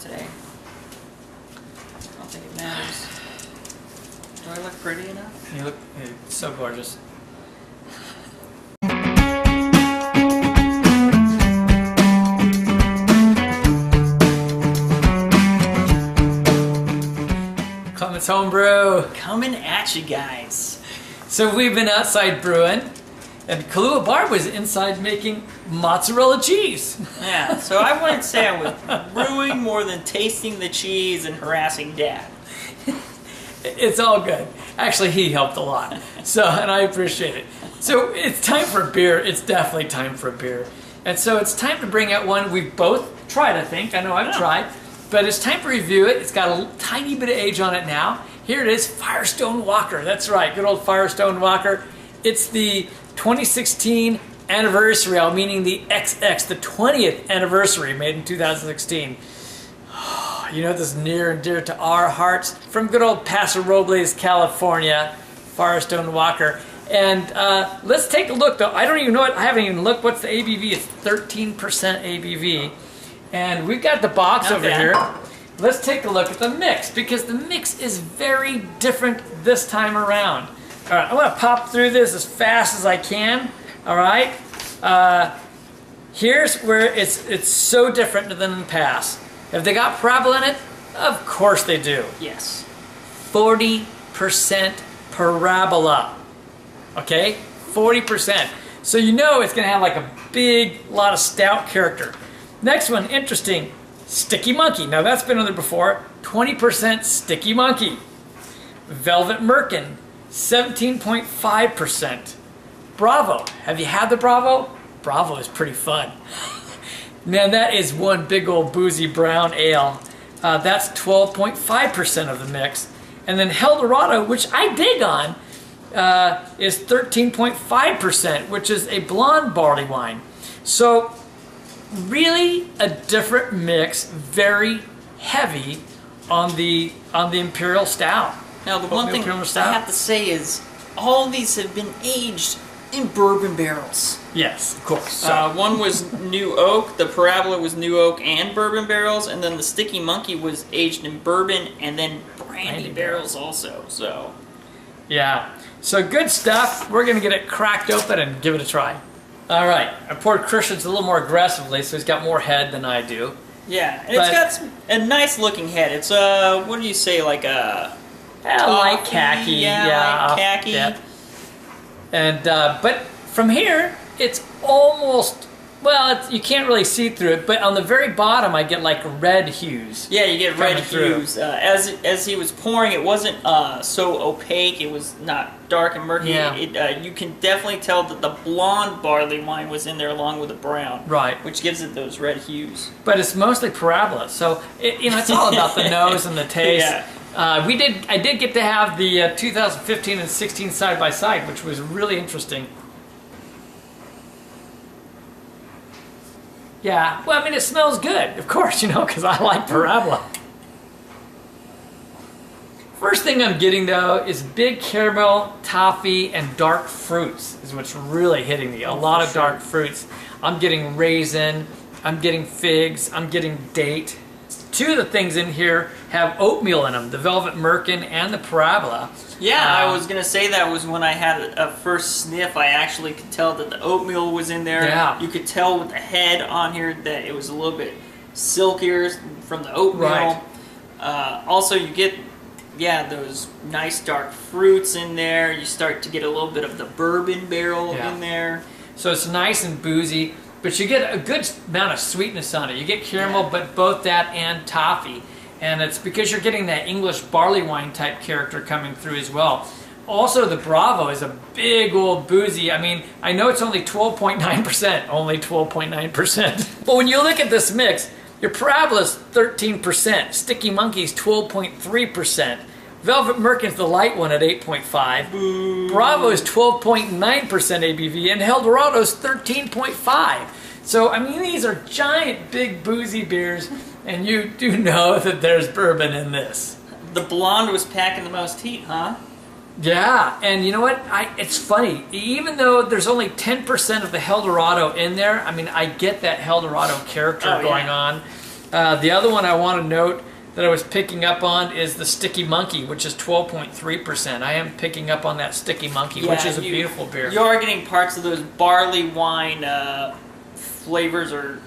today. I don't think it matters. Do I look pretty enough? You look so gorgeous. Clement's Homebrew. Coming at you guys. So we've been outside brewing, and Kahlua Barb was inside making mozzarella cheese. Yeah, so I wouldn't say I was brewing more than tasting the cheese and harassing Dad. It's all good. Actually, he helped a lot. So, and I appreciate it. So it's time for a beer. It's definitely time for a beer. And so it's time to bring out one we've both tried, I think. I know I've tried. But it's time to review it. It's got a tiny bit of age on it now. Here it is, Firestone Walker. That's right, good old Firestone Walker. It's the 2016 anniversary, meaning the XX, the 20th anniversary, made in 2016. You know, this is near and dear to our hearts. From good old Paso, Robles, California, Firestone Walker. And let's take a look, though. I don't even know I haven't even looked. What's the ABV? It's 13% ABV. And we've got the box over here. Let's take a look at the mix, because the mix is very different this time around. All right, I'm gonna pop through this as fast as I can. All right. Here's where it's so different than in the past. Have they got Parabola in it? Of course they do. Yes. 40% Parabola. Okay, 40%. So you know it's gonna have like a big lot of stout character. Next one, interesting, Sticky Monkey. Now that's been on there before. 20% Sticky Monkey. Velvet Merkin, 17.5%. Bravo. Have you had the Bravo? Bravo is pretty fun. Man, that is one big old boozy brown ale. That's 12.5% of the mix. And then Eldorado, which I dig on, is 13.5%, which is a blonde barley wine. So really a different mix, very heavy on the Imperial Stout. Now the one thing I have to say is all these have been aged in bourbon barrels. Yes, of course. One was new oak, the Parabola was new oak and bourbon barrels, and then the Sticky Monkey was aged in bourbon and then brandy barrels also. So yeah, so good stuff. We're gonna get it cracked open and give it a try. All right, I poured Christian's a little more aggressively, so he's got more head than I do. Yeah, and it's got a nice looking head. It's what do you say, like a light khaki? Yeah, light khaki. Yeah. And but from here, it's almost, well, you can't really see through it, but on the very bottom, I get like red hues. Yeah, you get red hues. As he was pouring, it wasn't so opaque. It was not dark and murky. Yeah. You can definitely tell that the blonde barley wine was in there along with the brown. Right. Which gives it those red hues. But it's mostly Parabola, so it's all about the nose and the taste. Yeah. I did get to have the 2015 and 16 side by side, which was really interesting. Yeah, well, I mean, it smells good, of course, because I like Parabola. First thing I'm getting, though, is big caramel, toffee, and dark fruits is what's really hitting me. A lot of dark fruits. I'm getting raisin, I'm getting figs, I'm getting date. Two of the things in here have oatmeal in them, the Velvet Merkin and the Parabola. Yeah, I was going to say that was when I had a first sniff. I actually could tell that the oatmeal was in there. Yeah. You could tell with the head on here that it was a little bit silkier from the oatmeal. Right. Also, you get, those nice dark fruits in there. You start to get a little bit of the bourbon barrel in there. So it's nice and boozy, but you get a good amount of sweetness on it. You get caramel, but both that and toffee. And it's because you're getting that English barley wine type character coming through as well. Also, the Bravo is a big old boozy. I mean, I know it's only 12.9%, only 12.9%. But when you look at this mix, your Parabola's 13%, Sticky Monkey's 12.3%, Velvet Merkin's the light one at 8.5%, Bravo is 12.9% ABV, and Eldorado's 13.5%. So, I mean, these are giant, big, boozy beers, and you do know that there's bourbon in this. The blonde was packing the most heat, huh? Yeah, and you know what? It's funny. Even though there's only 10% of the Eldorado in there, I mean, I get that Eldorado character going on. The other one I want to note that I was picking up on is the Sticky Monkey, which is 12.3%. I am picking up on that Sticky Monkey, which is a beautiful beer. You are getting parts of those barley wine flavors or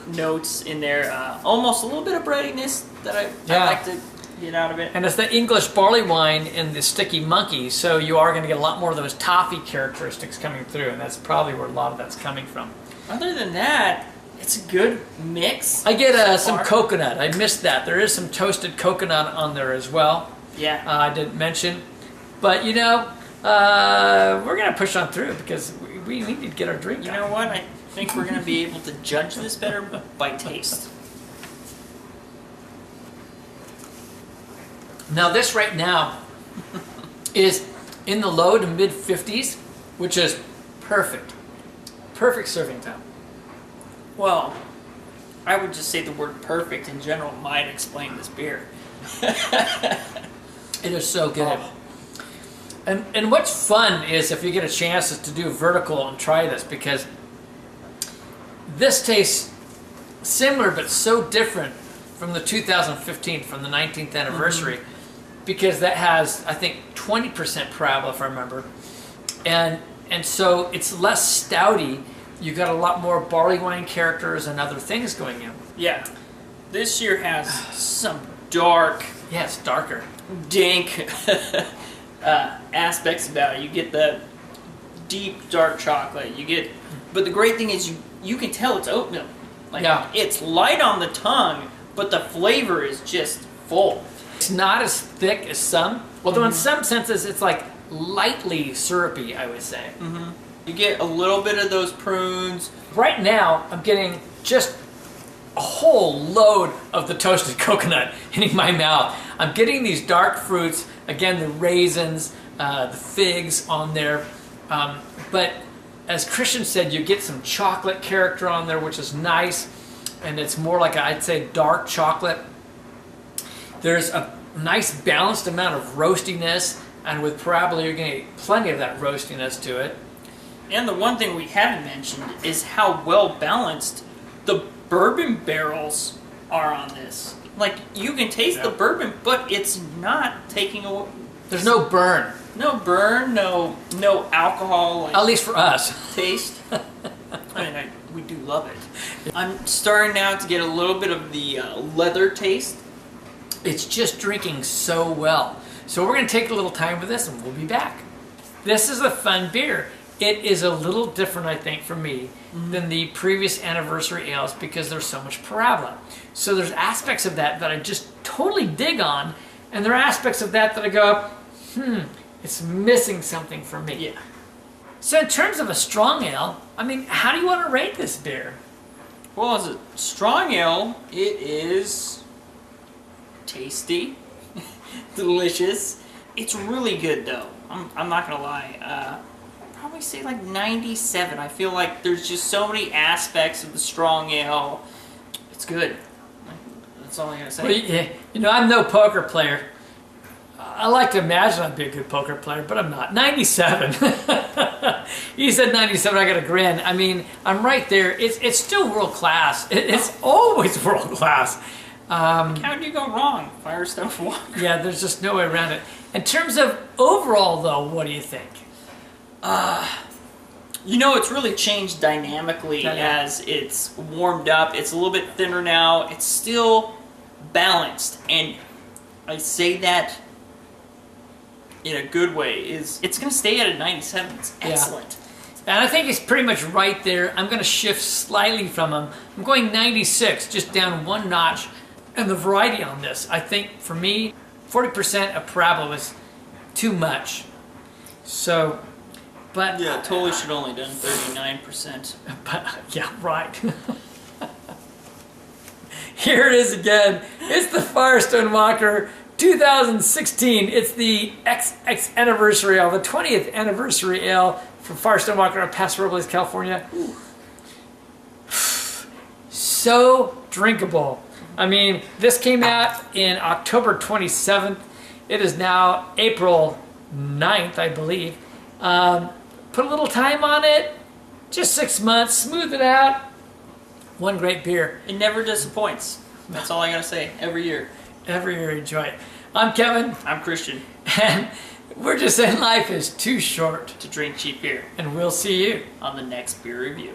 notes in there. Almost a little bit of breadiness that I like to get out of it. And it's the English barley wine in the Sticky Monkey, so you are going to get a lot more of those toffee characteristics coming through, and that's probably where a lot of that's coming from. Other than that, it's a good mix. I get some coconut. I missed that. There is some toasted coconut on there as well. Yeah. I didn't mention. But, you know, we're going to push on through because we need to get our drink. You know what? I think we're going to be able to judge this better by taste. Now, this right now is in the low to mid 50s, which is perfect. Perfect serving time. Well, I would just say the word perfect in general might explain this beer. It is so good. Oh. And what's fun is if you get a chance is to do vertical and try this, because this tastes similar but so different from the 2015, from the 19th anniversary, because that has, I think, 20% parabola, if I remember. And so it's less stouty. You got a lot more barley wine characters and other things going in. Yeah. This year has some dark... Yeah, it's darker. Dank aspects about it. You get the deep dark chocolate. You get... But the great thing is you can tell it's oat milk. Like, it's light on the tongue, but the flavor is just full. It's not as thick as some. Although in some senses it's like lightly syrupy, I would say. You get a little bit of those prunes. Right now, I'm getting just a whole load of the toasted coconut hitting my mouth. I'm getting these dark fruits, again, the raisins, the figs on there. But as Christian said, you get some chocolate character on there, which is nice. And it's more like, I'd say, dark chocolate. There's a nice balanced amount of roastiness. And with parabola, you're going to get plenty of that roastiness to it. And the one thing we haven't mentioned is how well balanced the bourbon barrels are on this. Like, you can taste the bourbon, but it's not taking away. There's no burn. No burn, no alcohol. Like, at least for us. Taste. I mean, we do love it. I'm starting now to get a little bit of the leather taste. It's just drinking so well. So we're going to take a little time with this and we'll be back. This is a fun beer. It is a little different, I think, for me than the previous anniversary ales because there's so much parabola. So there's aspects of that I just totally dig on, and there are aspects of that I go, it's missing something for me. Yeah. So in terms of a strong ale, I mean, how do you want to rate this beer? Well, as a strong ale, it is tasty, delicious. It's really good, though. I'm not going to lie. Probably say like 97. I feel like there's just so many aspects of the strong ale. It's good. That's all I'm going to say. Well, you know, I'm no poker player. I like to imagine I'd be a good poker player, but I'm not. 97. You said 97, I got a grin. I mean, I'm right there. It's still world class. It's always world class. How do you go wrong? Firestone Walker. Yeah, there's just no way around it. In terms of overall, though, what do you think? You know, it's really changed dynamically as it's warmed up. It's a little bit thinner now. It's still balanced, and I say that in a good way. It's going to stay at a 97. It's excellent. And I think he's pretty much right there. I'm going to shift slightly from him. I'm going 96, just down one notch. And the variety on this, I think, for me, 40% of parabola was too much. So, but... Yeah, totally should only done 39%. But, yeah, right. Here it is again. It's the Firestone Walker 2016. It's the XX anniversary ale, the 20th anniversary ale from Firestone Walker of Paso, Robles, California. Ooh. So drinkable. I mean, this came out in October 27th. It is now April 9th, I believe. Put a little time on it, just 6 months, smooth it out. One great beer. It never disappoints. That's all I gotta say. Every year. Every year, enjoy it. I'm Kevin, I'm Christian. and we're just saying life is too short, To drink cheap beer and we'll see you on the next beer review.